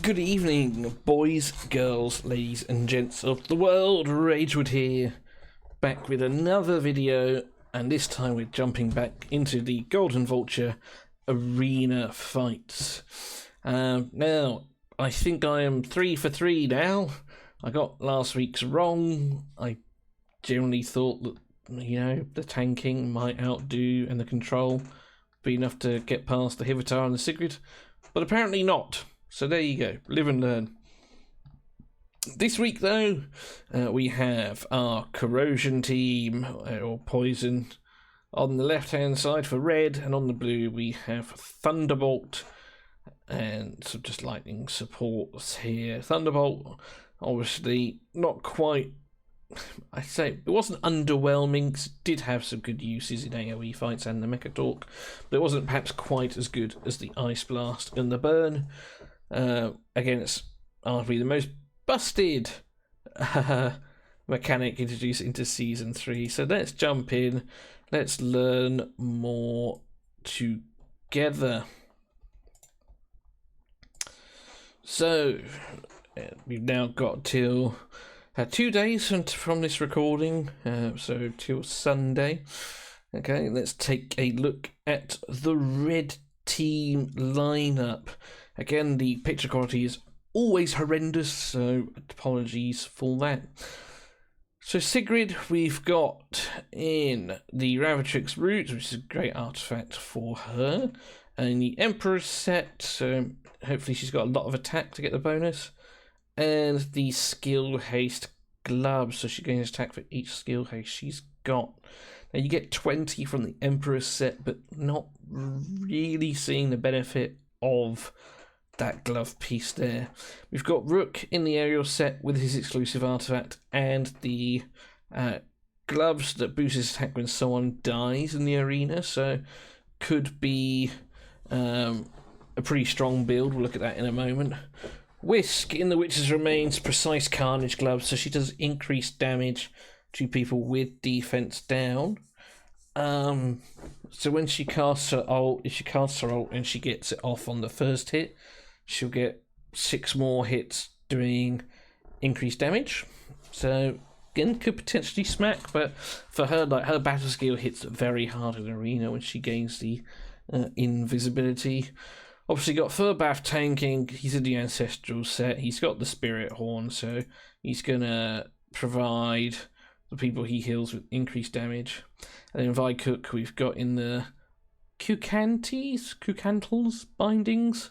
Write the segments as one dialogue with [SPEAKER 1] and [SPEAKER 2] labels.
[SPEAKER 1] Good evening, boys, girls, ladies and gents of the world. Ragewood here, back with another video, and this time we're jumping back into the Golden Vulture arena fights. Now, I think I am 3 for 3 now. I got last week's wrong. I generally thought that, the tanking might outdo and the control be enough to get past the Hivitar and the Sigrid, but apparently not. So there you go, live and learn. This week though, we have our corrosion team, or poison, on the left hand side for red, and on the blue we have Thunderbolt, and some just lightning supports here. Thunderbolt, obviously not quite, I'd say it wasn't underwhelming, 'cause it did have some good uses in AoE fights and the Mecha Talk, but it wasn't perhaps quite as good as the Ice Blast and the Burn. Again, it's arguably the most busted mechanic introduced into Season 3. So let's jump in. Let's learn more together. So, we've now got till 2 days from this recording, so till Sunday. Okay, let's take a look at the red team lineup. Again, the picture quality is always horrendous, so apologies for that. So Sigrid, we've got in the Ravatrix Root, which is a great artifact for her, and the Emperor's set, so hopefully she's got a lot of attack to get the bonus, and the Skill Haste Gloves, so she's going to attack for each skill haste she's got. Now you get 20 from the Emperor's set, but not really seeing the benefit of that glove piece there. We've got Rook in the aerial set with his exclusive artifact and the gloves that boost his attack when someone dies in the arena, so could be a pretty strong build. We'll look at that in a moment. Whisk in the Witch's Remains, precise carnage gloves, so she does increased damage to people with defense down. So when she casts her ult, if she casts her ult and she gets it off on the first hit, she'll get 6 more hits doing increased damage. So again, could potentially smack, but for her, like, her battle skill hits very hard in the arena when she gains the invisibility. Obviously got Furbath tanking. He's in the Ancestral set. He's got the Spirit Horn, so he's gonna provide the people he heals with increased damage. And then Vycook we've got in the Kukantals bindings.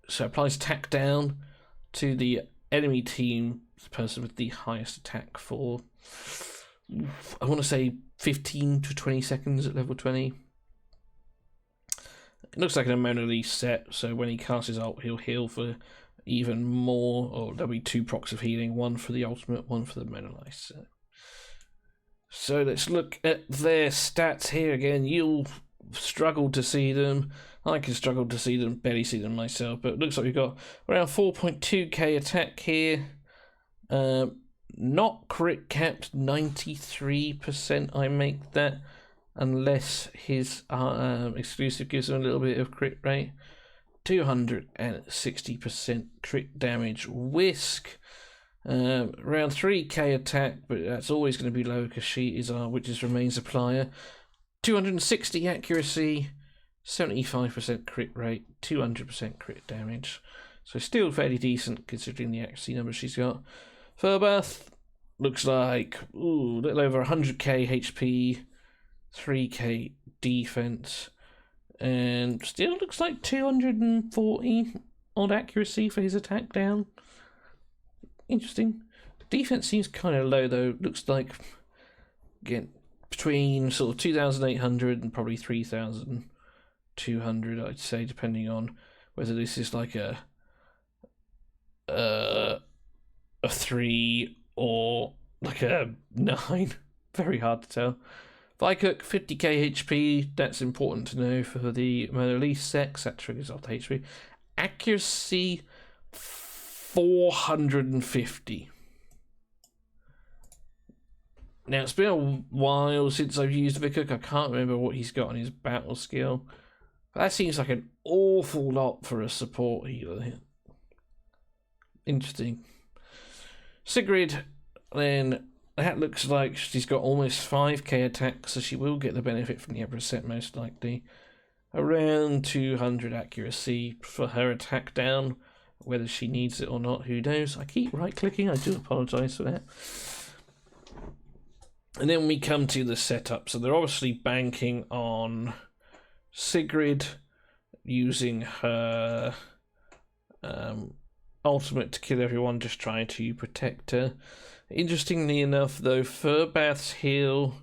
[SPEAKER 1] So applies attack down to the enemy team, the person with the highest attack for, I want to say 15 to 20 seconds at level 20. It looks like an Mona Lisa set, so when he casts his ult, he'll heal for even more, or there'll be 2 procs of healing, one for the ultimate, one for the Mona Lisa. So let's look at their stats here again. You'll struggle to see them. I can struggle to see them, barely see them myself, but it looks like we've got around 4.2k attack here. Not crit capped, 93%. I make that, unless his exclusive gives him a little bit of crit rate. 260% crit damage. Whisk, around 3k attack, but that's always going to be low because she is our Witch's Remains supplier. 260 accuracy, 75% crit rate, 200% crit damage. So still fairly decent considering the accuracy numbers she's got. Furbath looks like a little over 100k HP, 3k defense, and still looks like 240 odd accuracy for his attack down. Interesting. Defense seems kind of low though. Looks like, again, between sort of 2,800 and probably 3,200, I'd say, depending on whether this is like a 3 or like a 9. Very hard to tell. Vycook, 50k HP, that's important to know for the Mona Lisa set, that triggers off the HP. Accuracy, 450. Now, it's been a while since I've used Vycook. I can't remember what he's got on his battle skill. But that seems like an awful lot for a support healer. Interesting. Sigrid, then that looks like she's got almost 5k attack, so she will get the benefit from the Emperor's set most likely. Around 200 accuracy for her attack down. Whether she needs it or not, who knows? I keep right-clicking, I do apologise for that. And then we come to the setup. So they're obviously banking on Sigrid using her ultimate to kill everyone, just trying to protect her. Interestingly enough, though, Furbath's heal,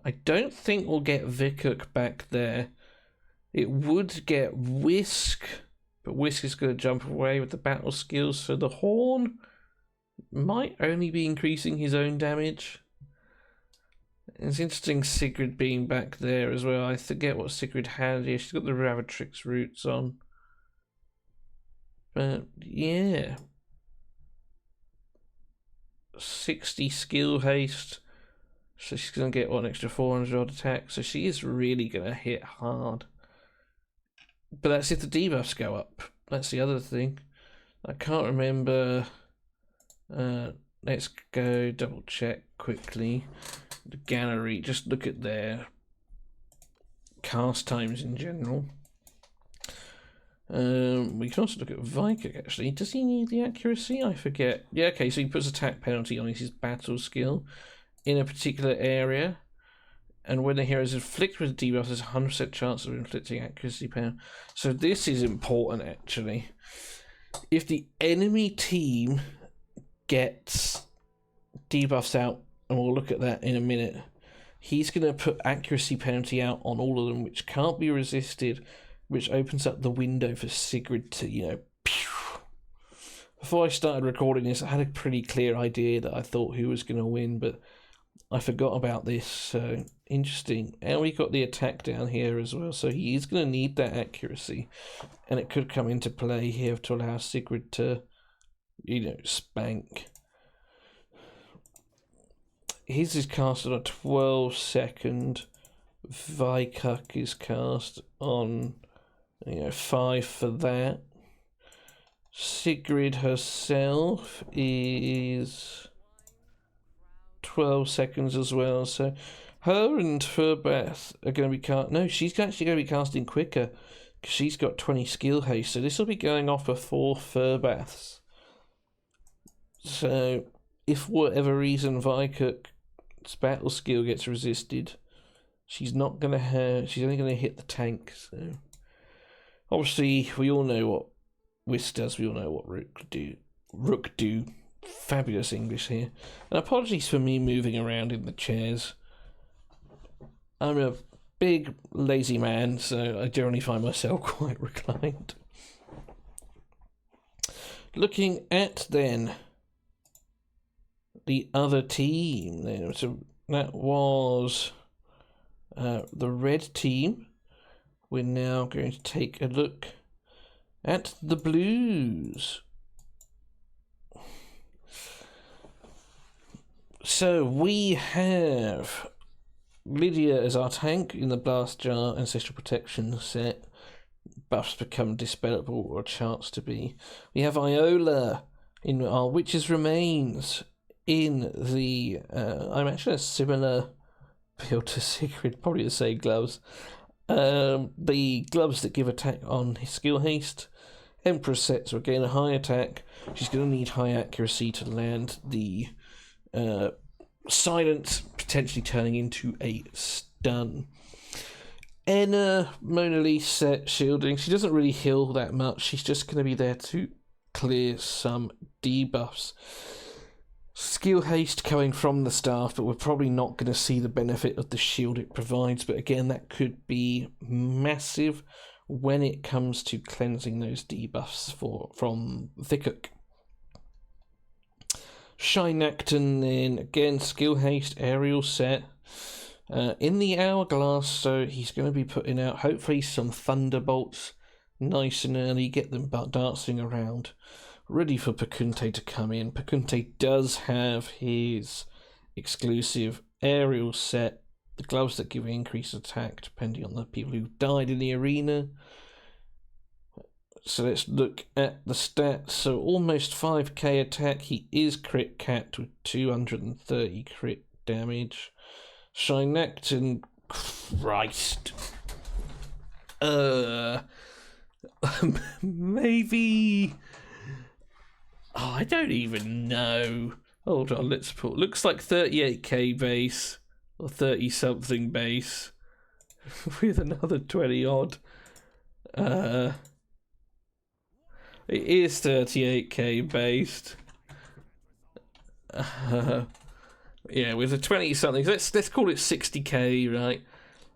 [SPEAKER 1] I don't think we'll get Vikuk back there. It would get Whisk, but Whisk is going to jump away with the battle skills, so the Horn might only be increasing his own damage. It's interesting Sigrid being back there as well. I forget what Sigrid had here. She's got the Ravatrix roots on. But yeah, 60 skill haste, so she's going to get an extra 400 odd attack, so she is really going to hit hard. But that's if the debuffs go up. That's the other thing. I can't remember. Let's go double check quickly. The gallery, just look at their cast times in general. We can also look at Vikuk actually. Does he need the accuracy? I forget. Yeah, okay, so he puts attack penalty on his battle skill in a particular area. And when the hero is inflicted with a debuff, there's a 100% chance of inflicting accuracy penalty. So this is important actually. If the enemy team gets debuffs out, and we'll look at that in a minute, he's going to put accuracy penalty out on all of them, which can't be resisted, which opens up the window for Sigrid to, pew. Before I started recording this, I had a pretty clear idea that I thought who was going to win, but I forgot about this, so interesting. And we got the attack down here as well, so he is going to need that accuracy, and it could come into play here to allow Sigrid to, spank. His is cast on a 12-second. Vikuk is cast on 5 for that. Sigrid herself is 12 seconds as well, so her and Furbath are going to be cast. No, she's actually going to be casting quicker because she's got 20 skill haste, so this will be going off before Furbath's. So if for whatever reason Vikuk's battle skill gets resisted, she's not going to have. She's only going to hit the tank. So obviously, we all know what Whisk does. We all know what Rook do. Fabulous English here. And apologies for me moving around in the chairs. I'm a big lazy man, so I generally find myself quite reclined. Looking at then the other team, then, so that was the red team. We're now going to take a look at the blues. So we have Lydia as our tank in the Blast Jar Ancestral Protection set. Buffs become dispellable or a chance to be. We have Iola in our Witch's Remains in the... I'm actually a similar build to Sigrid, probably the same gloves. The gloves that give attack on his skill haste. Emperor's sets are again a high attack. She's going to need high accuracy to land the silence, potentially turning into a stun. Enna, Mona Lisa set shielding. She doesn't really heal that much. She's just going to be there to clear some debuffs. Skill haste coming from the staff, but we're probably not going to see the benefit of the shield it provides. But again, that could be massive when it comes to cleansing those debuffs from Vikuk. Shinacton then, again, skill haste, aerial set. In the hourglass, so he's going to be putting out hopefully some thunderbolts nice and early, get them dancing around, ready for Pacunte to come in. Pacunte does have his exclusive aerial set, the gloves that give increased attack depending on the people who died in the arena. So let's look at the stats. So almost 5k attack. He is crit capped with 230 crit damage. Shinecton, Christ. Maybe. Oh, I don't even know. Hold on, let's put. Looks like 38k base or 30 something base with another 20 odd. It is 38k based. Yeah, with a 20 something. Let's call it 60k, right?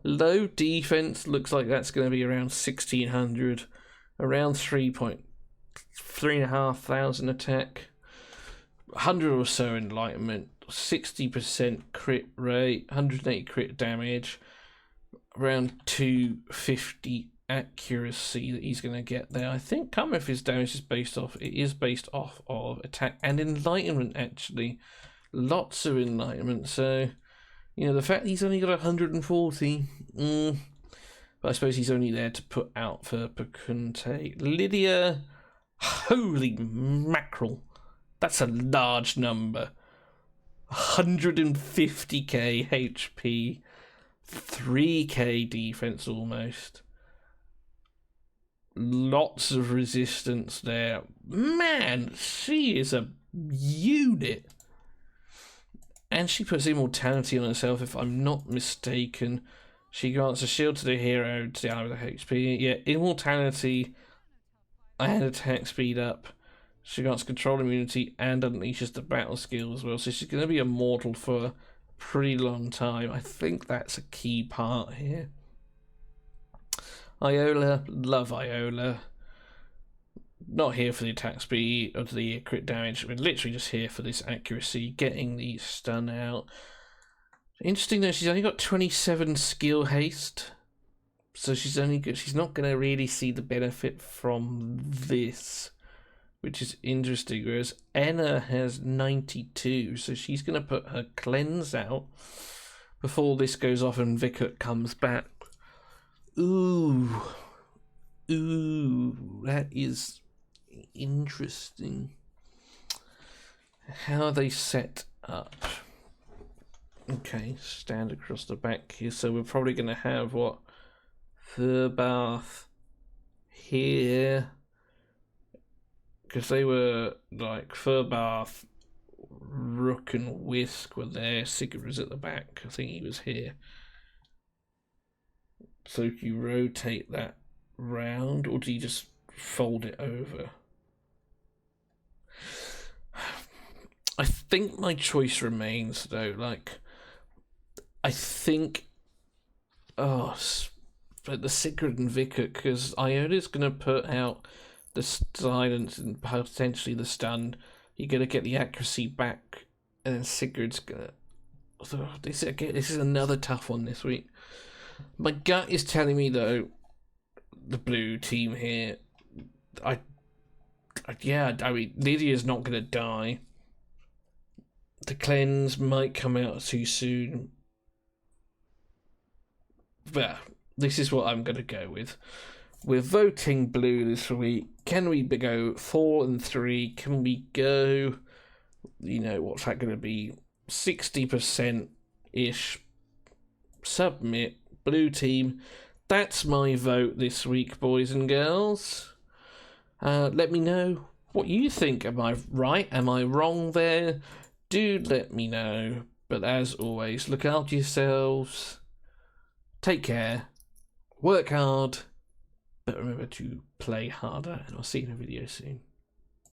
[SPEAKER 1] Low defense looks like that's going to be around 1600, around 3,500 attack, 100 or so enlightenment, 60% crit rate, 180 crit damage, around 250 accuracy that he's going to get there. I think some of his damage is based off of attack and enlightenment, actually. Lots of enlightenment, so you know the fact he's only got 140, but I suppose he's only there to put out for Pacunte. Lydia, holy mackerel, that's a large number. 150k HP, 3k defense almost. Lots of resistance there. Man, she is a unit. And she puts immortality on herself, if I'm not mistaken. She grants a shield to the hero to the with HP. Yeah, immortality and attack speed up. She grants control immunity and unleashes the battle skill as well. So she's going to be immortal for a pretty long time. I think that's a key part here. Iola, love Iola. Not here for the attack speed or the crit damage. We're literally just here for this accuracy, getting the stun out. Interesting though, she's only got 27 skill haste, so she's not going to really see the benefit from this, which is interesting. Whereas Anna has 92, so she's going to put her cleanse out before this goes off and Vickert comes back. Ooh, that is interesting. How are they set up? Okay, stand across the back here. So we're probably going to have what? Furbath here. Because they were like Furbath, Rook and Whisk were there. Sigurd was at the back. I think he was here. So if you rotate that round, or do you just fold it over? I think my choice remains though. Like, I think, but the Sigurd and Vickert, because Iola's gonna put out the silence and potentially the stun. You're gonna get the accuracy back, and then Sigurd's gonna. This is another tough one this week. My gut is telling me though, the blue team here. I mean, Lydia's not gonna die. The cleanse might come out too soon. But this is what I'm gonna go with. We're voting blue this week. Can we go 4 and 3? Can we go, what's that gonna be? 60% ish. Submit. Blue team. That's my vote this week, boys and girls. Let me know what you think. Am I right? Am I wrong there? Do let me know. But as always, look after yourselves. Take care. Work hard. But remember to play harder. And I'll see you in a video soon.